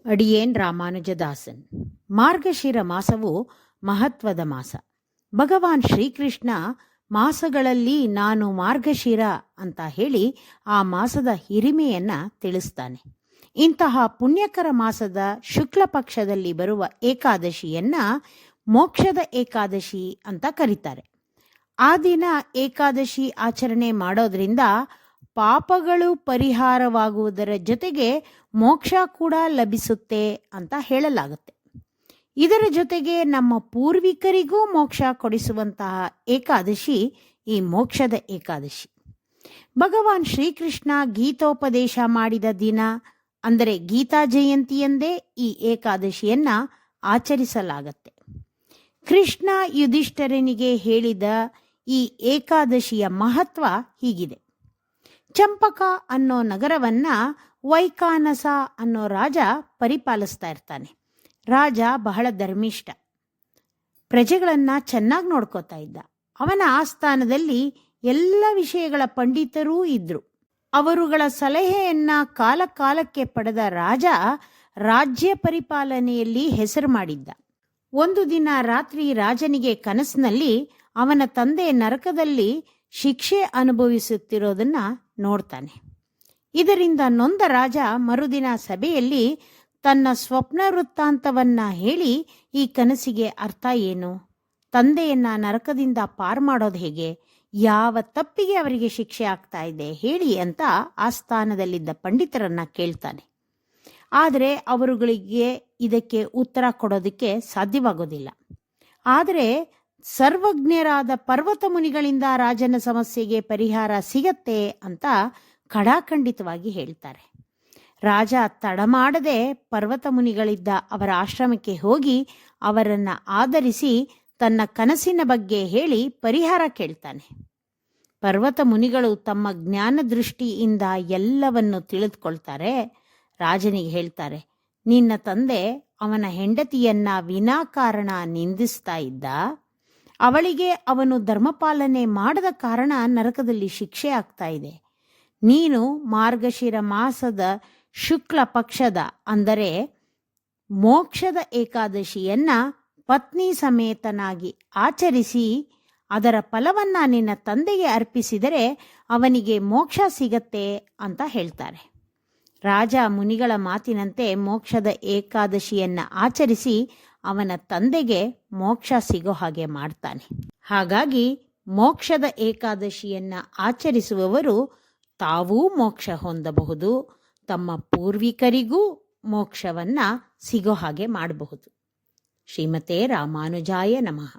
ಅಡಿಯೇನ್ ರಾಮಾನುಜದಾಸನ್. ಮಾರ್ಗಶಿರ ಮಾಸವು ಮಹತ್ವದ ಮಾಸ. ಭಗವಾನ್ ಶ್ರೀಕೃಷ್ಣ ಮಾಸಗಳಲ್ಲಿ ನಾನು ಮಾರ್ಗಶಿರ ಅಂತ ಹೇಳಿ ಆ ಮಾಸದ ಹಿರಿಮೆಯನ್ನ ತಿಳಿಸ್ತಾನೆ. ಇಂತಹ ಪುಣ್ಯಕರ ಮಾಸದ ಶುಕ್ಲ ಪಕ್ಷದಲ್ಲಿ ಬರುವ ಏಕಾದಶಿಯನ್ನ ಮೋಕ್ಷದ ಏಕಾದಶಿ ಅಂತ ಕರೀತಾರೆ. ಆ ದಿನ ಏಕಾದಶಿ ಆಚರಣೆ ಮಾಡೋದ್ರಿಂದ ಪಾಪಗಳು ಪರಿಹಾರವಾಗುವುದರ ಜೊತೆಗೆ ಮೋಕ್ಷ ಕೂಡ ಲಭಿಸುತ್ತೆ ಅಂತ ಹೇಳಲಾಗುತ್ತೆ. ಇದರ ಜೊತೆಗೆ ನಮ್ಮ ಪೂರ್ವಿಕರಿಗೂ ಮೋಕ್ಷ ಕೊಡಿಸುವಂತಹ ಏಕಾದಶಿ ಈ ಮೋಕ್ಷದ ಏಕಾದಶಿ. ಭಗವಾನ್ ಶ್ರೀಕೃಷ್ಣ ಗೀತೋಪದೇಶ ಮಾಡಿದ ದಿನ ಅಂದರೆ ಗೀತಾ ಜಯಂತಿಯಂದೇ ಈ ಏಕಾದಶಿಯನ್ನ ಆಚರಿಸಲಾಗತ್ತೆ. ಕೃಷ್ಣ ಯುಧಿಷ್ಠಿರನಿಗೆ ಹೇಳಿದ ಈ ಏಕಾದಶಿಯ ಮಹತ್ವ ಹೀಗಿದೆ. ಚಂಪಕ ಅನ್ನೋ ನಗರವನ್ನ ವೈಕಾನಸ ಅನ್ನೋ ರಾಜ ಪರಿಪಾಲಿಸ್ತಾ ಇರ್ತಾನೆ. ರಾಜ ಬಹಳ ಧರ್ಮಿಷ್ಠ, ಪ್ರಜೆಗಳನ್ನ ಚೆನ್ನಾಗಿ ನೋಡ್ಕೋತಾ ಇದ್ದ. ಅವನ ಆಸ್ಥಾನದಲ್ಲಿ ಎಲ್ಲ ವಿಷಯಗಳ ಪಂಡಿತರೂ ಇದ್ರು. ಅವರುಗಳ ಸಲಹೆಯನ್ನ ಕಾಲ ಕಾಲಕ್ಕೆ ಪಡೆದ ರಾಜ ರಾಜ್ಯ ಪರಿಪಾಲನೆಯಲ್ಲಿ ಹೆಸರು ಮಾಡಿದ್ದ. ಒಂದು ದಿನ ರಾತ್ರಿ ರಾಜನಿಗೆ ಕನಸಿನಲ್ಲಿ ಅವನ ತಂದೆ ನರಕದಲ್ಲಿ ಶಿಕ್ಷೆ ಅನುಭವಿಸುತ್ತಿರೋದನ್ನ ನೋಡ್ತಾನೆ. ಇದರಿಂದ ನೊಂದ ರಾಜ ಮರುದಿನ ಸಭೆಯಲ್ಲಿ ತನ್ನ ಸ್ವಪ್ನ ವೃತ್ತಾಂತವನ್ನ ಹೇಳಿ ಈ ಕನಸಿಗೆ ಅರ್ಥ ಏನು, ತಂದೆಯನ್ನ ನರಕದಿಂದ ಪಾರು ಮಾಡೋದು ಹೇಗೆ, ಯಾವ ತಪ್ಪಿಗೆ ಅವರಿಗೆ ಶಿಕ್ಷೆ ಆಗ್ತಾ ಇದೆ ಹೇಳಿ ಅಂತ ಆ ಸ್ಥಾನದಲ್ಲಿದ್ದ ಪಂಡಿತರನ್ನ ಕೇಳ್ತಾನೆ. ಆದರೆ ಅವರುಗಳಿಗೆ ಇದಕ್ಕೆ ಉತ್ತರ ಕೊಡೋದಕ್ಕೆ ಸಾಧ್ಯವಾಗೋದಿಲ್ಲ. ಆದರೆ ಸರ್ವಜ್ಞರಾದ ಪರ್ವತ ಮುನಿಗಳಿಂದ ರಾಜನ ಸಮಸ್ಯೆಗೆ ಪರಿಹಾರ ಸಿಗತ್ತೆ ಅಂತ ಖಡಾಖಂಡಿತವಾಗಿ ಹೇಳ್ತಾರೆ. ರಾಜ ತಡಮಾಡದೆ ಪರ್ವತ ಮುನಿಗಳಿದ್ದ ಅವರ ಆಶ್ರಮಕ್ಕೆ ಹೋಗಿ ಅವರನ್ನ ಆದರಿಸಿ ತನ್ನ ಕನಸಿನ ಬಗ್ಗೆ ಹೇಳಿ ಪರಿಹಾರ ಕೇಳ್ತಾನೆ. ಪರ್ವತ ಮುನಿಗಳು ತಮ್ಮ ಜ್ಞಾನ ದೃಷ್ಟಿಯಿಂದ ಎಲ್ಲವನ್ನು ತಿಳಿದುಕೊಳ್ತಾರೆ. ರಾಜನಿಗೆ ಹೇಳ್ತಾರೆ, ನಿನ್ನ ತಂದೆ ಅವನ ಹೆಂಡತಿಯನ್ನ ವಿನಾಕಾರಣ ನಿಂದಿಸ್ತಾ ಇದ್ದ. ಅವಳಿಗೆ ಅವನು ಧರ್ಮಪಾಲನೆ ಮಾಡದ ಕಾರಣ ನರಕದಲ್ಲಿ ಶಿಕ್ಷೆ ಆಗ್ತಾ ಇದೆ. ನೀನು ಮಾರ್ಗಶಿರ ಮಾಸದ ಶುಕ್ಲ ಪಕ್ಷದ ಅಂದರೆ ಮೋಕ್ಷದ ಏಕಾದಶಿಯನ್ನ ಪತ್ನಿ ಸಮೇತನಾಗಿ ಆಚರಿಸಿ ಅದರ ಫಲವನ್ನ ನಿನ್ನ ತಂದೆಗೆ ಅರ್ಪಿಸಿದರೆ ಅವನಿಗೆ ಮೋಕ್ಷ ಸಿಗತ್ತೆ ಅಂತ ಹೇಳ್ತಾರೆ. ರಾಜ ಮುನಿಗಳ ಮಾತಿನಂತೆ ಮೋಕ್ಷದ ಏಕಾದಶಿಯನ್ನ ಆಚರಿಸಿ ಅವನ ತಂದೆಗೆ ಮೋಕ್ಷ ಸಿಗೋ ಹಾಗೆ ಮಾಡ್ತಾನೆ. ಹಾಗಾಗಿ ಮೋಕ್ಷದ ಏಕಾದಶಿಯನ್ನ ಆಚರಿಸುವವರು ತಾವೂ ಮೋಕ್ಷ ಹೊಂದಬಹುದು, ತಮ್ಮ ಪೂರ್ವಿಕರಿಗೂ ಮೋಕ್ಷವನ್ನ ಸಿಗೋ ಹಾಗೆ ಮಾಡಬಹುದು. ಶ್ರೀಮತೆ ರಾಮಾನುಜಾಯ ನಮಃ.